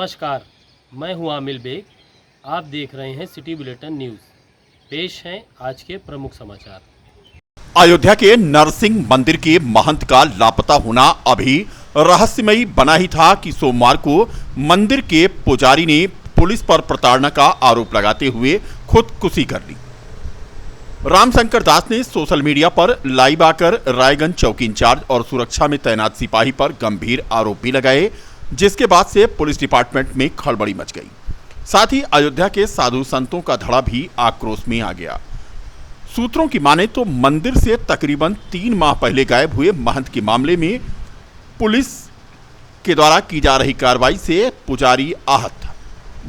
नमस्कार, मैं हूं आमिल बेग। आप देख रहे हैं सिटी बुलेटिन न्यूज़। पेश हैं आज के प्रमुख समाचार। अयोध्या के नरसिंह मंदिर के महंत का लापता होना अभी रहस्यमयी बना ही था कि सोमवार को मंदिर के पुजारी ने पुलिस पर प्रताड़ना का आरोप लगाते हुए खुदकुशी कर ली। रामशंकर दास ने सोशल मीडिया पर लाइव आकर रायगंज चौकी इंचार्ज और सुरक्षा में तैनात सिपाही पर गंभीर आरोप भी लगाए, जिसके बाद से पुलिस डिपार्टमेंट में खलबली मच गई। साथ ही अयोध्या के साधु संतों का धड़ा भी आक्रोश में आ गया। सूत्रों की माने तो मंदिर से तकरीबन 3 माह पहले गायब हुए महंत के मामले में पुलिस के द्वारा की जा रही कार्रवाई से पुजारी आहत था,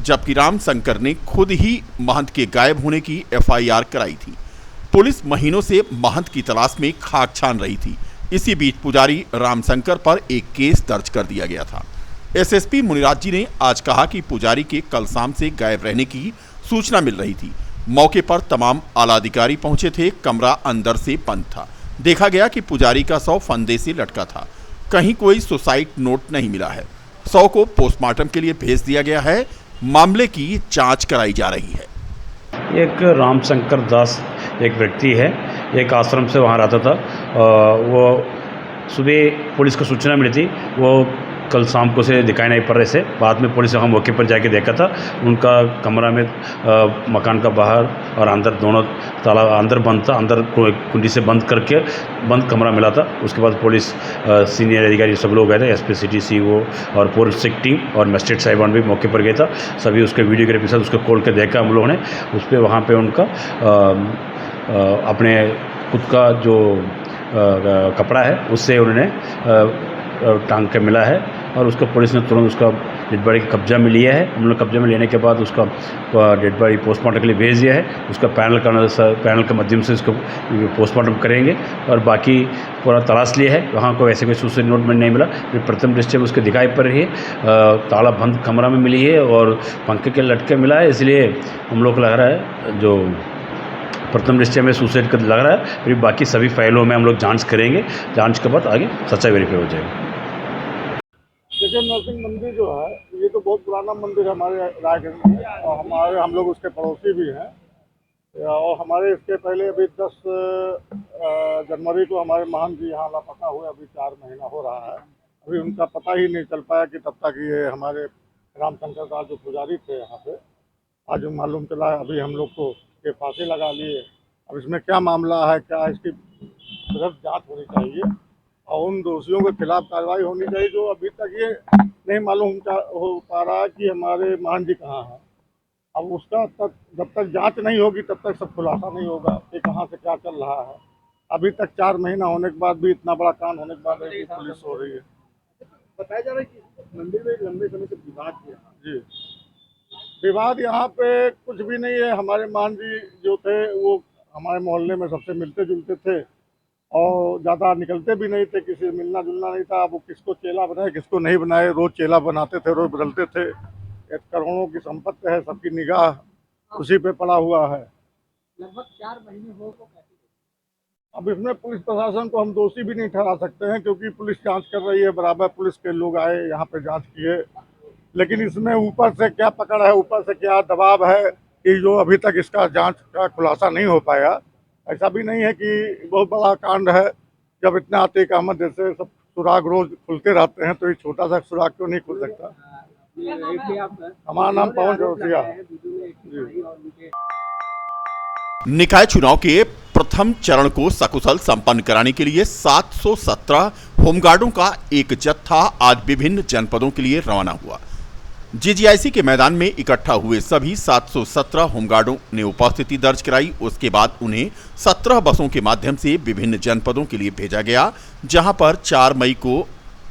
जबकि रामशंकर ने खुद ही महंत के गायब होने की एफआईआर कराई थी। पुलिस महीनों से महंत की तलाश में खाक छान रही थी। इसी बीच पुजारी रामशंकर पर एक केस दर्ज कर दिया गया था। एसएसपी मुनिराज जी ने आज कहा कि पुजारी के कल शाम से गायब रहने की सूचना मिल रही थी। मौके पर तमाम आला अधिकारी पहुंचे थे। कमरा अंदर से बंद था। देखा गया कि पुजारी का शव फंदे से लटका था। कहीं कोई सुसाइड नोट नहीं मिला है। शव को पोस्टमार्टम के लिए भेज दिया गया है। मामले की जांच कराई जा रही है। एक रामशंकर दास एक व्यक्ति है, एक आश्रम से वहाँ रहता था। वो सुबह पुलिस को सूचना मिली थी, वो कल शाम को से दिखाई नहीं पड़ रहे थे। बाद में पुलिस वहाँ मौके पर जाके देखा था, उनका कमरा में मकान का बाहर और अंदर दोनों ताला अंदर बंद था। अंदर कुंडी से बंद करके बंद कमरा मिला था। उसके बाद पुलिस सीनियर अधिकारी सब लोग गए थे, एसपी सिटी सीओ और फोरेंसिक टीम और मजिस्ट्रेट साहिबान भी मौके पर गए था। सभी उसके वीडियोग्राफी के साथ उसको खोल के देखा हम लोगों ने। उस पर वहाँ पर उनका अपने खुद का जो कपड़ा है उससे उन्होंने टांग के मिला है और उसको पुलिस ने तुरंत उसका डेड बॉडी का कब्जा में लिया है। हम लोग कब्जा में लेने के बाद उसका डेड बॉडी पोस्टमार्टम के लिए भेज दिया है। उसका पैनल के माध्यम से उसको पोस्टमार्टम करेंगे और बाकी पूरा तलाश लिया है। वहाँ को ऐसे कोई सुसाइड नोट में नहीं मिला। फिर प्रथम दृष्टया उसके दिखाई पड़ रही है, ताला बंद कमरा में मिली है और पंखे के लटके मिला है। इसलिए हम लोग को लग रहा है जो प्रथम दृष्टया में सुसाइड का लग रहा है। फिर बाकी सभी फाइलों में हम लोग जांच करेंगे। जांच के बाद आगे सच्चाई वेरीफाई हो जाएगी। देखिए, नरसिंह मंदिर जो है ये तो बहुत पुराना मंदिर है हमारे रायगंज में और हम लोग उसके पड़ोसी भी हैं। और हमारे इसके पहले अभी 10 जनवरी को हमारे महंत जी यहाँ लापता हुए अभी 4 महीना हो रहा है। अभी उनका पता ही नहीं चल पाया कि तब तक ये हमारे रामशंकर दास जो पुजारी थे यहाँ पे, आज मालूम चला अभी हम लोग को के फांसी लगा लिए। अब इसमें क्या मामला है, क्या इसकी तुरंत जाँच होनी चाहिए और उन दोषियों के खिलाफ कार्रवाई होनी चाहिए। जो अभी तक ये नहीं मालूम हो पा रहा कि हमारे महंत जी कहाँ हैं। अब उसका तक जब तक जांच नहीं होगी तब तक सब खुलासा नहीं होगा कि कहाँ से क्या चल रहा है। अभी तक 4 महीना होने के बाद भी इतना बड़ा कांड होने के बाद भी पुलिस हो रही है। बताया जा रहा है कि मंदिर में लंबे समय से विवाद है। जी, विवाद यहाँ पे कुछ भी नहीं है। हमारे महंत जी जो थे वो हमारे मोहल्ले में सबसे मिलते जुलते थे और ज़्यादा निकलते भी नहीं थे, किसी से मिलना जुलना नहीं था। वो किसको चेला बनाए किसको नहीं बनाए, रोज़ चेला बनाते थे, रोज़ बदलते थे। एक करोड़ों की संपत्ति है, सबकी निगाह उसी पे पड़ा हुआ है। लगभग 4 महीने हो तो कैसे? अब इसमें पुलिस प्रशासन को हम दोषी भी नहीं ठहरा सकते हैं क्योंकि पुलिस जांच कर रही है। बराबर पुलिस के लोग आए यहाँ पे जांच किए, लेकिन इसमें ऊपर से क्या पकड़ है, ऊपर से क्या दबाव है कि जो अभी तक इसका जाँच का खुलासा नहीं हो पाया। ऐसा भी नहीं है कि बहुत बड़ा कांड है। जब इतना आतिक अहमद जैसे सब सुराग रोज खुलते रहते हैं तो ये छोटा सा सुराग क्यों नहीं खुल सकता। हमारा नाम पवन चौरसिया है। निकाय चुनाव के प्रथम चरण को सकुशल संपन्न कराने के लिए 717 होमगार्डों का एक जत्था आज विभिन्न जनपदों के लिए रवाना हुआ। जीजीआईसी के मैदान में इकट्ठा हुए सभी 717 होमगार्डों ने उपस्थिति दर्ज कराई। उसके बाद उन्हें 17 बसों के माध्यम से विभिन्न जनपदों के लिए भेजा गया, जहां पर 4 मई को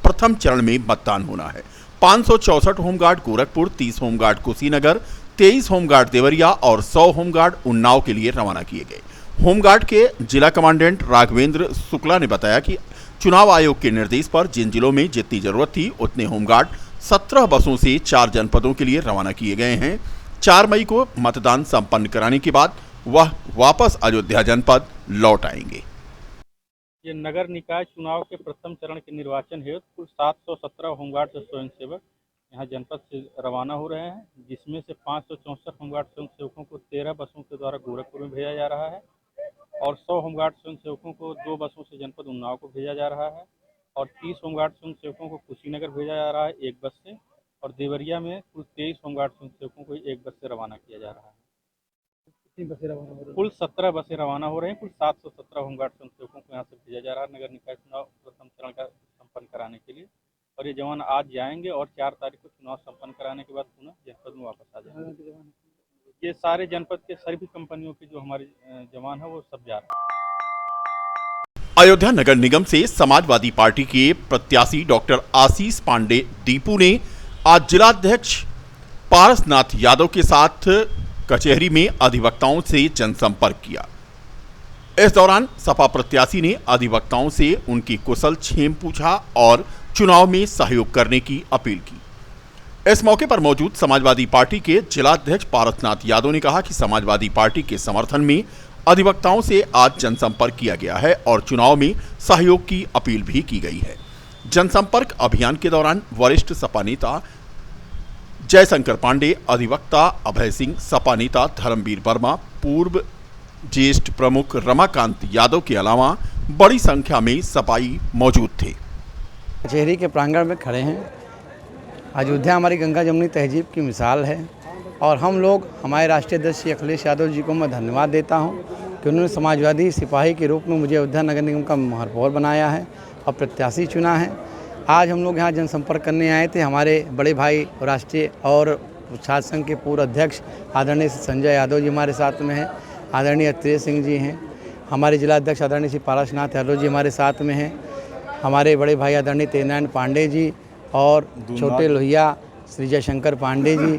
प्रथम चरण में मतदान होना है। 564 home guard Gorakhpur, 30 home guard Kushinagar, 23 home guard Deoria और 100 होमगार्ड उन्नाव के लिए रवाना किए गए। होमगार्ड के जिला कमांडेंट राघवेंद्र शुक्ला ने बताया कि चुनाव आयोग के निर्देश पर जिन जिलों में जितनी जरूरत थी उतने होमगार्ड 17 बसों से 4 जनपदों के लिए रवाना किए गए हैं। 4 मई को मतदान संपन्न कराने के बाद वह वापस अयोध्या जनपद लौट आएंगे। ये नगर निकाय चुनाव के प्रथम चरण के निर्वाचन हेतु कुल 717 होमगार्ड स्वयंसेवक यहाँ जनपद से रवाना हो रहे हैं, जिसमें से 564 होमगार्ड स्वयंसेवकों को 13 बसों के द्वारा गोरखपुर में भेजा जा रहा है और 100 होमगार्ड स्वयंसेवकों को 2 बसों से जनपद उन्नाव को भेजा जा रहा है और 30 होमगार्ड स्वयंसेवकों को कुशीनगर भेजा जा रहा है एक बस से और देवरिया में कुल 23 होमगार्ड स्वयंसेवकों को एक बस से रवाना किया जा रहा है। कुल 17 बसें रवाना हो रही हैं। कुल 717 होमगार्ड स्वयंसेवकों को यहाँ से भेजा जा रहा है नगर निकाय चुनाव प्रथम चरण का संपन्न कराने के लिए और ये जवान आज जाएंगे और 4 तारीख को चुनाव संपन्न कराने के बाद पुनः जनपद में वापस आ जाएंगे। ये सारे जनपद के सभी कंपनियों के जो हमारे जवान हैं वो सब जा रहे हैं। अयोध्या नगर निगम से समाजवादी पार्टी के प्रत्याशी डॉक्टर आशीष पांडे दीपू ने आज जिलाध्यक्ष पारसनाथ यादव के साथ कचहरी में अधिवक्ताओं से जनसंपर्क किया। इस दौरान सपा प्रत्याशी ने अधिवक्ताओं से उनकी कुशल क्षेम पूछा और चुनाव में सहयोग करने की अपील की। इस मौके पर मौजूद समाजवादी पार्टी के जिलाध्यक्ष पारसनाथ यादव ने कहा कि समाजवादी पार्टी के समर्थन में अधिवक्ताओं से आज जनसंपर्क किया गया है और चुनाव में सहयोग की अपील भी की गई है। जनसंपर्क अभियान के दौरान वरिष्ठ सपा नेता जयशंकर पांडे, अधिवक्ता अभय सिंह, सपा नेता धर्मवीर वर्मा, पूर्व ज्येष्ठ प्रमुख रमाकांत यादव के अलावा बड़ी संख्या में सपाई मौजूद थे। कचहरी के प्रांगण में खड़े हैं। अयोध्या हमारी गंगा जमुनी तहजीब की मिसाल है और हम लोग हमारे राष्ट्रीय अध्यक्ष श्री अखिलेश यादव जी को मैं धन्यवाद देता हूं कि उन्होंने समाजवादी सिपाही के रूप में मुझे अयोध्या नगर निगम का महापौर बनाया है और प्रत्याशी चुना है। आज हम लोग यहाँ जनसंपर्क करने आए थे। हमारे बड़े भाई राष्ट्रीय और छात्र संघ के पूर्व अध्यक्ष आदरणीय संजय यादव जी हमारे साथ में हैं, आदरणीय तेज सिंह जी हैं, हमारे जिलाध्यक्ष आदरणीय श्री पारसनाथ यादव जी हमारे साथ में हैं, हमारे बड़े भाई आदरणीय तेजनारायण पांडे जी और छोटे लोहिया श्री जयशंकर पांडे जी।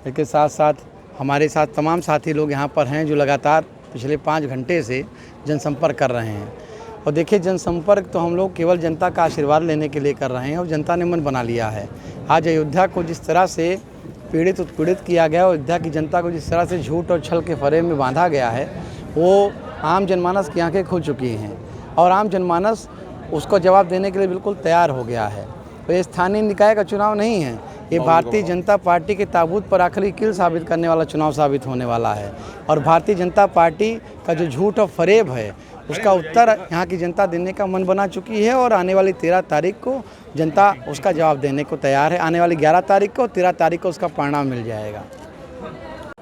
इसके साथ साथ हमारे साथ तमाम साथी लोग यहाँ पर हैं जो लगातार पिछले 5 घंटे से जनसंपर्क कर रहे हैं। और देखिए, जनसंपर्क तो हम लोग केवल जनता का आशीर्वाद लेने के लिए कर रहे हैं और जनता ने मन बना लिया है। आज अयोध्या को जिस तरह से पीड़ित उत्पीड़ित किया गया, अयोध्या की जनता को जिस तरह से झूठ और छल के फरेब में बांधा गया है, वो आम जनमानस की आंखें खुल चुकी हैं और आम जनमानस उसको जवाब देने के लिए बिल्कुल तैयार हो गया है। तो ये स्थानीय निकाय का चुनाव नहीं है, ये भारतीय जनता पार्टी के ताबूत पर आखिरी कील साबित करने वाला चुनाव साबित होने वाला है। और भारतीय जनता पार्टी का जो झूठ और फरेब है उसका उत्तर यहाँ की जनता देने का मन बना चुकी है और आने वाली 13 तारीख को जनता उसका जवाब देने को तैयार है। आने वाली 11 तारीख को 13 तारीख को उसका परिणाम मिल जाएगा।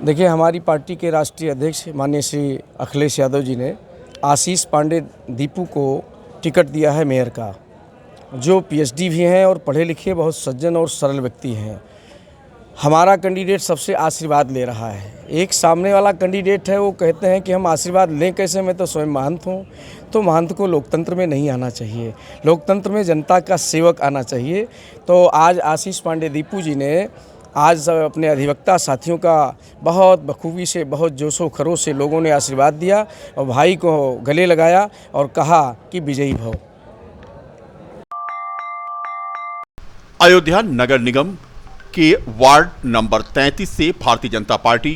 देखिए, हमारी पार्टी के राष्ट्रीय अध्यक्ष माननीय श्री अखिलेश यादव जी ने आशीष पांडे दीपू को टिकट दिया है मेयर का, जो पीएचडी भी हैं और पढ़े लिखे बहुत सज्जन और सरल व्यक्ति हैं। हमारा कैंडिडेट सबसे आशीर्वाद ले रहा है। एक सामने वाला कैंडिडेट है, वो कहते हैं कि हम आशीर्वाद लें कैसे, मैं तो स्वयं महंत हूँ। तो महंत को लोकतंत्र में नहीं आना चाहिए, लोकतंत्र में जनता का सेवक आना चाहिए। तो आज आशीष पांडे दीपू जी ने आज अपने अधिवक्ता साथियों का बहुत बखूबी से, बहुत जोशो खरोश से लोगों ने आशीर्वाद दिया और भाई को गले लगाया और कहा कि विजयी भव। अयोध्या नगर निगम के वार्ड नंबर 33 से भारतीय जनता पार्टी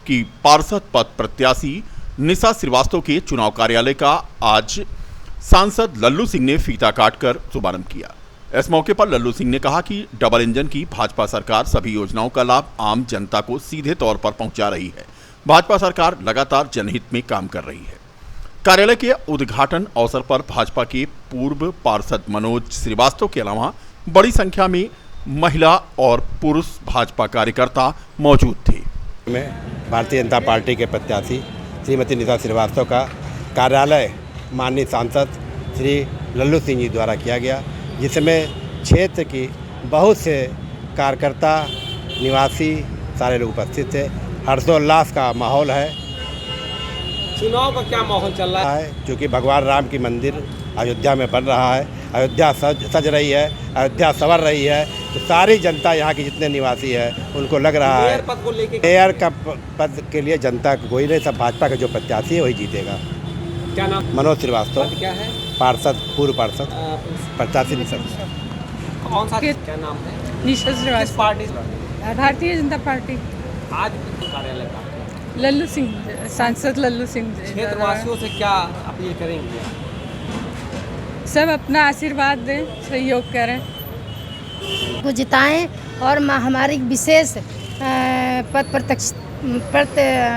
की पार्षद पद प्रत्याशी निशा श्रीवास्तव के चुनाव कार्यालय का आज सांसद लल्लू सिंह ने फीता काटकर शुभारंभ किया। इस मौके पर लल्लू सिंह ने कहा कि डबल इंजन की भाजपा सरकार सभी योजनाओं का लाभ आम जनता को सीधे तौर पर पहुंचा रही है। भाजपा सरकार लगातार जनहित में काम कर रही है। कार्यालय के उद्घाटन अवसर पर भाजपा के पूर्व पार्षद मनोज श्रीवास्तव के अलावा बड़ी संख्या में महिला और पुरुष भाजपा कार्यकर्ता मौजूद थे। में भारतीय जनता पार्टी के प्रत्याशी श्रीमती निशा श्रीवास्तव का कार्यालय माननीय सांसद श्री लल्लू सिंह जी द्वारा किया गया, जिसमें क्षेत्र की बहुत से कार्यकर्ता निवासी सारे लोग उपस्थित थे। हर्षोल्लास का माहौल है। चुनाव का क्या माहौल चल रहा है? क्योंकि भगवान राम की मंदिर अयोध्या में बन रहा है, अयोध्या सज रही है, अयोध्या संवर रही है। तो सारी जनता यहाँ के जितने निवासी है उनको लग रहा है पद को लेके मेयर का पद के लिए जनता कोई नहीं, सब भाजपा का जो प्रत्याशी है वही जीतेगा। क्या नाम? मनोज श्रीवास्तव। पद क्या है? पार्षद, पूर्व पार्षद, प्रत्याशी निशा। कौन सा? क्या नाम है? निशा श्रीवास्तव, पार्टी भारतीय जनता पार्टी। आज कार्यालय का लल्लू सिंह, सांसद लल्लू सिंह। क्षेत्रवासियों से क्या अपील करेंगे? सब अपना आशीर्वाद दें, सहयोग करें, को जिताएं और हमारी विशेष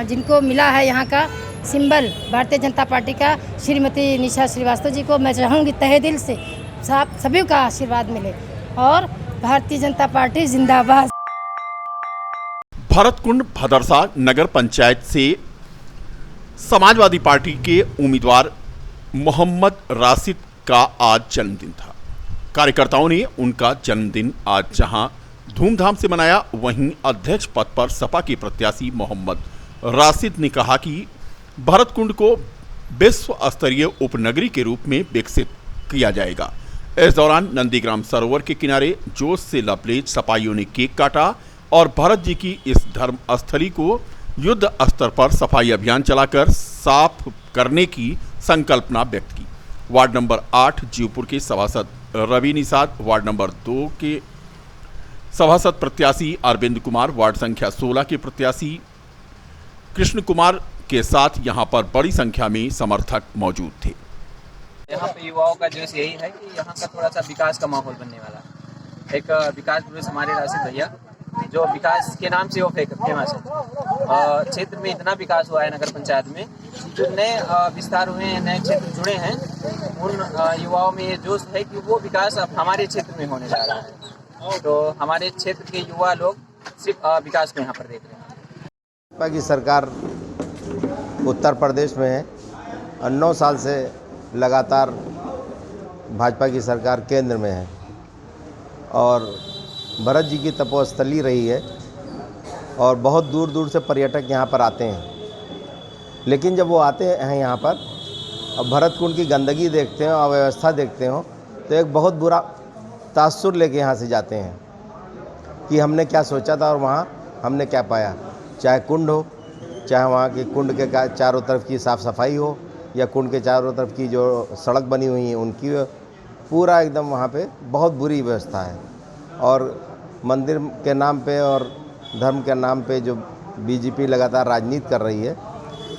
जिनको मिला है यहाँ का सिंबल भारतीय जनता पार्टी का श्रीमती निशा श्रीवास्तव जी को मैं चाहूँगी तहे दिल से सभी का आशीर्वाद मिले और भारतीय जनता पार्टी जिंदाबाद। भरतकुंड भदरसा नगर पंचायत से समाजवादी पार्टी के उम्मीदवार मोहम्मद राशिद का आज जन्मदिन था। कार्यकर्ताओं ने उनका जन्मदिन आज जहां धूमधाम से मनाया, वहीं अध्यक्ष पद पर सपा के प्रत्याशी मोहम्मद राशिद ने कहा कि भरतकुंड को विश्व स्तरीय उपनगरी के रूप में विकसित किया जाएगा। इस दौरान नंदीग्राम सरोवर के किनारे जोश से लबरेज सपाइयों ने केक काटा और भरत जी की इस धर्म स्थली को युद्ध स्तर पर सफाई अभियान चलाकर साफ करने की संकल्पना व्यक्त की। वार्ड नंबर 8 जीवपुर के सभासद रवि निषाद, वार्ड नंबर 2 के सभासद प्रत्याशी अरविंद कुमार, वार्ड संख्या 16 के प्रत्याशी कृष्ण कुमार के साथ यहां पर बड़ी संख्या में समर्थक मौजूद थे। यहाँ पे युवाओं का जोश यही है कि यहाँ का थोड़ा सा विकास का माहौल बनने वाला है। एक विकास पुरुष हमारे राशिद भैया जो विकास के नाम से वो फेमस है। क्षेत्र में इतना विकास हुआ है नगर पंचायत में, जो नए विस्तार हुए हैं, नए क्षेत्र जुड़े हैं, उन युवाओं में ये जोश है कि वो विकास अब हमारे क्षेत्र में होने जा रहा है। तो हमारे क्षेत्र के युवा लोग सिर्फ विकास को यहाँ पर देख रहे हैं। भाजपा की सरकार उत्तर प्रदेश में है और 9 साल से लगातार भाजपा की सरकार केंद्र में है और भरत जी की तपोस्थली रही है और बहुत दूर दूर से पर्यटक यहाँ पर आते हैं। लेकिन जब वो आते हैं यहाँ पर और भरतकुंड की गंदगी देखते हो, अव्यवस्था देखते हो, तो एक बहुत बुरा तासुर लेके यहाँ से जाते हैं कि हमने क्या सोचा था और वहाँ हमने क्या पाया। चाहे कुंड हो, चाहे वहाँ के कुंड के चारों तरफ की साफ़ सफाई हो या कुंड के चारों तरफ की जो सड़क बनी हुई है उनकी, पूरा एकदम वहाँ पे बहुत बुरी व्यवस्था है। और मंदिर के नाम पे और धर्म के नाम पे जो बीजेपी लगातार राजनीति कर रही है,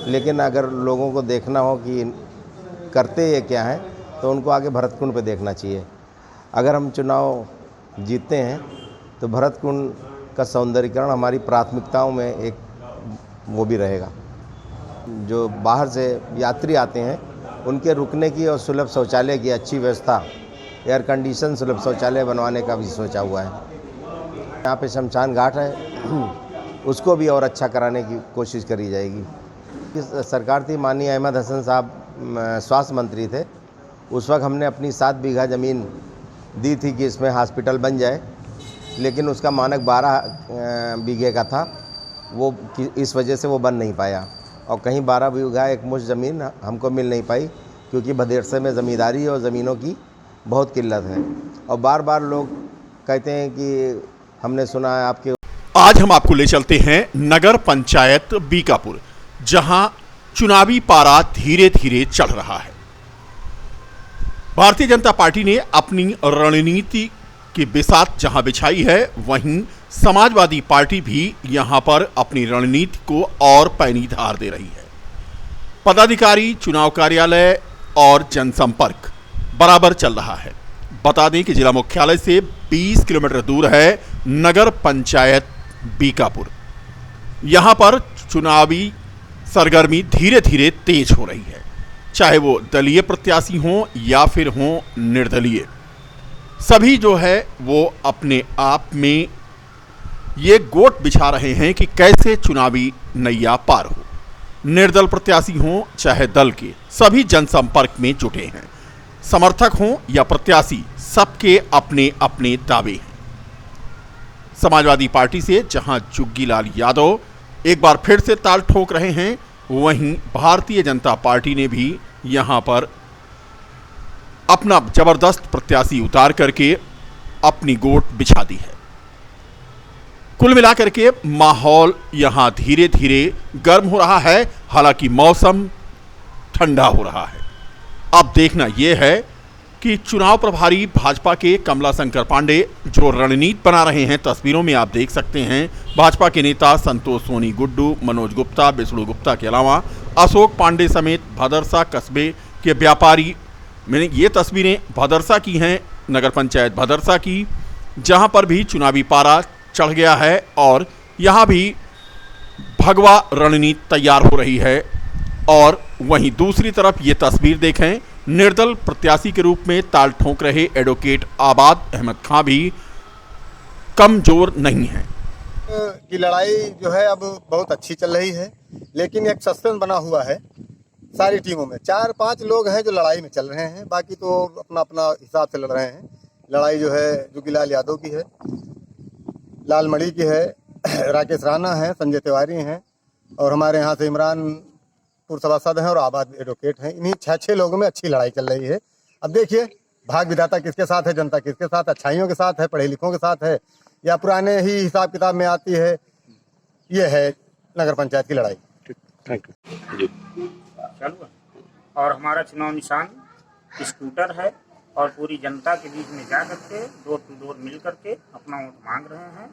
लेकिन अगर लोगों को देखना हो कि करते ये क्या है तो उनको आगे भरतकुंड पे देखना चाहिए। अगर हम चुनाव जीतते हैं तो भरतकुंड का सौंदर्यीकरण हमारी प्राथमिकताओं में एक वो भी रहेगा। जो बाहर से यात्री आते हैं उनके रुकने की और सुलभ शौचालय की अच्छी व्यवस्था, एयर कंडीशन सुलभ शौचालय बनवाने का भी सोचा हुआ है। यहाँ पे शमशान घाट है, उसको भी और अच्छा कराने की कोशिश करी जाएगी। इस सरकार थी, माननीय अहमद हसन साहब स्वास्थ्य मंत्री थे, उस वक्त हमने अपनी 7 बीघा ज़मीन दी थी कि इसमें हॉस्पिटल बन जाए, लेकिन उसका मानक 12 बीघे का था, वो इस वजह से वो बन नहीं पाया। और कहीं 12 बीघा एक मुश्त ज़मीन हमको मिल नहीं पाई क्योंकि भदेरसे में ज़मींदारी और ज़मीनों की बहुत किल्लत है। और बार बार लोग कहते हैं कि हमने सुना है आपके। आज हम आपको ले चलते हैं नगर पंचायत बीकापुर, जहां चुनावी पारा धीरे धीरे चढ़ रहा है। भारतीय जनता पार्टी ने अपनी रणनीति की बिसात जहां बिछाई है, वहीं समाजवादी पार्टी भी यहां पर अपनी रणनीति को और पैनी धार दे रही है। पदाधिकारी, चुनाव कार्यालय और जनसंपर्क बराबर चल रहा है। बता दें कि जिला मुख्यालय से 20 किलोमीटर दूर है नगर पंचायत बीकापुर। यहां पर चुनावी सरगर्मी धीरे धीरे तेज हो रही है, चाहे वो दलीय प्रत्याशी हों या फिर हों निर्दलीय। सभी जो है वो अपने आप में ये गोट बिछा रहे हैं कि कैसे चुनावी नैया पार हो। निर्दल प्रत्याशी हों चाहे दल के, सभी जनसंपर्क में जुटे हैं। समर्थक हों या प्रत्याशी, सबके अपने अपने दावे हैं। समाजवादी पार्टी से जहां जुग्गीलाल यादव एक बार फिर से ताल ठोक रहे हैं, वहीं भारतीय जनता पार्टी ने भी यहां पर अपना जबरदस्त प्रत्याशी उतार करके अपनी गोट बिछा दी है। कुल मिलाकर के माहौल यहां धीरे धीरे गर्म हो रहा है, हालांकि मौसम ठंडा हो रहा है। अब देखना यह है कि चुनाव प्रभारी भाजपा के कमला शंकर पांडे जो रणनीति बना रहे हैं, तस्वीरों में आप देख सकते हैं भाजपा के नेता संतोष सोनी गुड्डू, मनोज गुप्ता, विष्णु गुप्ता के अलावा अशोक पांडे समेत भदरसा कस्बे के व्यापारी। मैंने ये तस्वीरें भदरसा की हैं, नगर पंचायत भदरसा की, जहां पर भी चुनावी पारा चढ़ गया है और यहां भी भगवा रणनीति तैयार हो रही है। और वहीं दूसरी तरफ ये तस्वीर देखें, निर्दल प्रत्याशी के रूप में ताल ठोंक रहे एडवोकेट आबाद अहमद खां भी कमजोर नहीं है। की लड़ाई जो है अब बहुत अच्छी चल रही है, लेकिन एक सस्पेंस बना हुआ है सारी टीमों में। 4-5 लोग हैं जो लड़ाई में चल रहे हैं, बाकी तो अपना अपना हिसाब से लड़ रहे हैं। लड़ाई जो है जोगीलाल यादव की है, लाल मणि की है, राकेश राणा है, संजय तिवारी हैं और हमारे यहाँ से इमरानपुर सभासद हैं और आबाद एडवोकेट हैं। इन्हीं 6 लोगों में अच्छी लड़ाई चल रही है। अब देखिए भाग विधाता किसके साथ है, जनता किसके साथ, अच्छाइयों के साथ है, पढ़े लिखों के साथ है या पुराने ही हिसाब किताब में आती है। ये है नगर पंचायत की लड़ाई। Thank you. चालू है और हमारा चुनाव निशान स्कूटर है और पूरी जनता के बीच में जा करके डोर टू डोर मिल करके अपना वोट मांग रहे हैं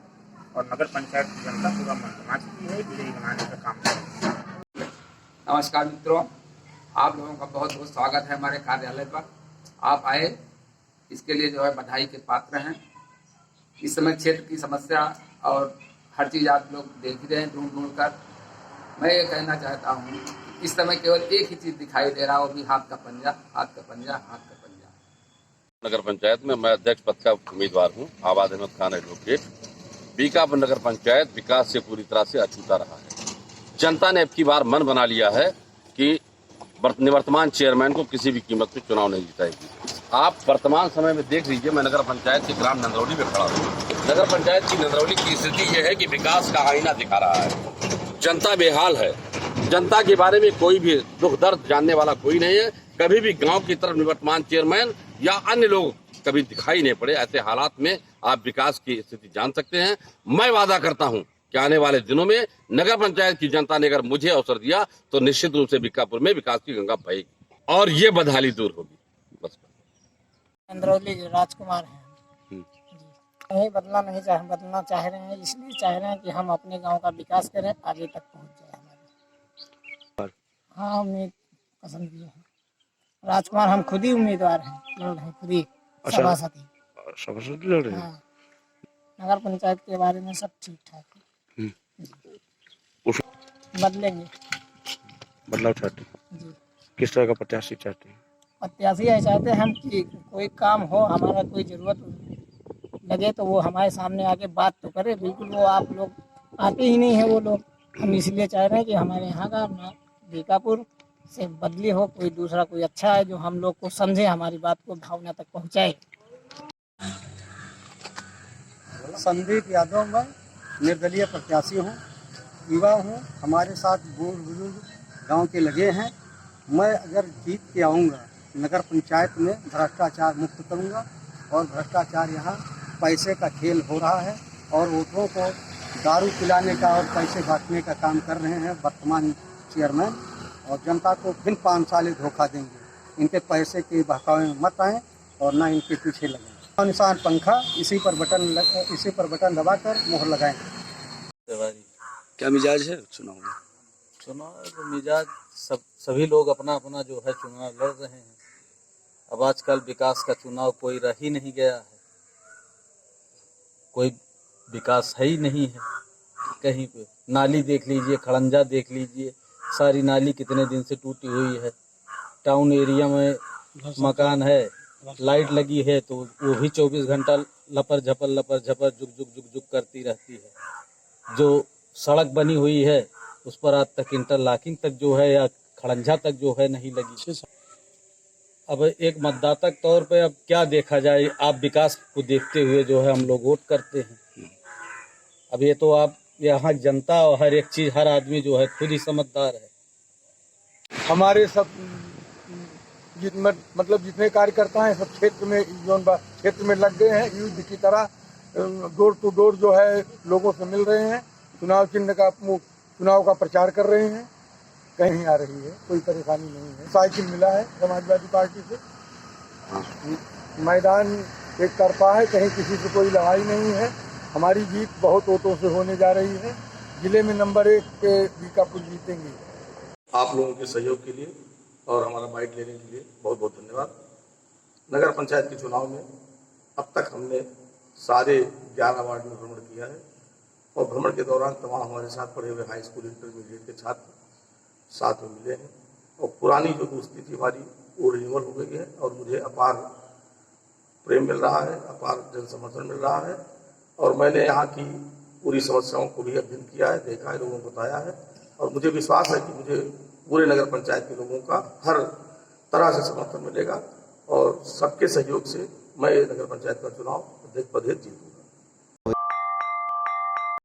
और नगर पंचायत की जनता पूरा मन बना चुकी है, बिजली बनाने का काम कर रही है। नमस्कार मित्रों, आप लोगों का बहुत बहुत स्वागत है हमारे कार्यालय पर। आप आए इसके लिए जो है बधाई के पात्र हैं। इस समय क्षेत्र की समस्या और हर चीज़ आप लोग देख ही रहे हैं ढूंढ ढूंढ कर। मैं ये कहना चाहता हूँ इस समय केवल एक ही चीज़ दिखाई दे रहा है, वो भी हाथ का पंजा, हाथ का पंजा, हाथ का पंजा। नगर पंचायत में मैं अध्यक्ष पद का उम्मीदवार हूँ, आबाद अहमद खान एडवोकेट। बीकापुर नगर पंचायत विकास से पूरी तरह से अछूता रहा है। जनता ने अब की बार मन बना लिया है कि निवर्तमान चेयरमैन को किसी भी कीमत पर चुनाव नहीं जिताएगी। आप वर्तमान समय में देख लीजिए, मैं नगर पंचायत के ग्राम नंदरौली में खड़ा हूँ। नगर पंचायत की नंदरौली की स्थिति यह है कि विकास का आईना दिखा रहा है। जनता बेहाल है। जनता के बारे में कोई भी दुख दर्द जानने वाला कोई नहीं है। कभी भी गांव की तरफ निवर्तमान चेयरमैन या अन्य लोग कभी दिखाई नहीं पड़े। ऐसे हालात में आप विकास की स्थिति जान सकते हैं। मैं वादा करता हूं कि आने वाले दिनों में नगर पंचायत की जनता ने अगर मुझे अवसर दिया तो निश्चित रूप से बीकापुर में विकास की गंगा बहेगी और ये बदहाली दूर होगी। बस नंदरौली राजकुमार हैं। नहीं बदलना चाह रहे हैं, इसलिए चाह रहे हैं कि हम अपने गांव का विकास करें, आगे तक पहुंच जाए हमारे। हाँ, उम्मीद पसंद किए हैं राजकुमार। हम खुद ही उम्मीदवार हैं, लड़ रहे हैं खुद ही सभासद लड़ रहे हैं। हाँ, नगर पंचायत के बारे में सब ठीक ठाक है। बदलेंगे, बदलाव चाहते हैं जी। किस तरह का प्रत्याशी चाहते हैं? प्रत्याशी है चाहते हैं हम कि कोई काम हो, हमारा कोई ज़रूरत लगे तो वो हमारे सामने आके बात तो करे। बिल्कुल वो आप लोग आते ही नहीं है वो लोग। हम इसलिए चाह रहे हैं कि हमारे यहाँ का बीकापुर से बदली हो, कोई दूसरा कोई अच्छा है जो हम लोग को समझे, हमारी बात को भावना तक पहुँचाए। संदीप यादव, मैं निर्दलीय प्रत्याशी हूँ, युवा हूँ। हमारे साथ बूढ़ बुजुर्ग गांव के लगे हैं। मैं अगर जीत के आऊँगा नगर पंचायत में भ्रष्टाचार मुक्त करूँगा और भ्रष्टाचार यहाँ पैसे का खेल हो रहा है और वोटरों को दारू पिलाने का और पैसे बांटने का काम कर रहे हैं वर्तमान चेयरमैन, और जनता को फिर 5 साल धोखा देंगे। इनके पैसे के बहकावे में मत आएँ और ना इनके पीछे लगें। निशान पंखा, इसी पर बटन दबाकर मोहर लगाएं। क्या मिजाज है चुनाव में? चुनाव तो मिजाज सभी लोग अपना अपना जो है चुनाव लड़ रहे हैं। अब आजकल विकास का चुनाव कोई रह ही नहीं गया है, कोई विकास है ही नहीं है कहीं पे। नाली देख लीजिए, खड़ंजा देख लीजिए, सारी नाली कितने दिन से टूटी हुई है। टाउन एरिया में मकान है, लाइट लगी है तो वो भी 24 घंटा लपर झपर जुक करती रहती है। जो सड़क बनी हुई है उस पर आज तक इंटरलॉकिंग तक जो है या खड़ंजा तक जो है नहीं लगी। अब एक मतदाता के तौर पे अब क्या देखा जाए, आप विकास को देखते हुए जो है हम लोग वोट करते हैं। अब ये तो आप यहाँ जनता और हर एक चीज़, हर आदमी जो है खुद ही समझदार है। हमारे सब मतलब जितने कार्यकर्ता हैं सब क्षेत्र में लग गए हैं। युद्ध की तरह डोर टू डोर जो है लोगों से मिल रहे हैं, चुनाव का प्रचार कर रहे हैं। कहीं नहीं आ रही है, कोई परेशानी नहीं है। साइकिल मिला है समाजवादी पार्टी से। मैदान एक तरफा है, कहीं किसी से कोई लड़ाई नहीं है। हमारी जीत बहुत वोटों से होने जा रही है। जिले में नंबर 1 पे बीकापुर जीतेंगे। आप लोगों के सहयोग के लिए और हमारा बाइट लेने के लिए बहुत बहुत धन्यवाद। नगर पंचायत के चुनाव में अब तक हमने सारे 11 वार्ड में भ्रमण किया है और भ्रमण के दौरान तमाम हमारे साथ पढ़े हुए हाई स्कूल इंटरमीडिएट के छात्र साथ में मिले हैं और पुरानी जो दोस्ती थी हमारी वो रिन्यूअल हो गई है और मुझे अपार प्रेम मिल रहा है, अपार जन समर्थन मिल रहा है और मैंने यहाँ की पूरी समस्याओं को भी अध्ययन किया है, देखा है, लोगों को बताया है और मुझे विश्वास है कि मुझे पूरे नगर पंचायत के लोगों का हर तरह से समर्थन मिलेगा और सबके सहयोग से मैं नगर पंचायत का चुनाव अधिक जीतूंगा।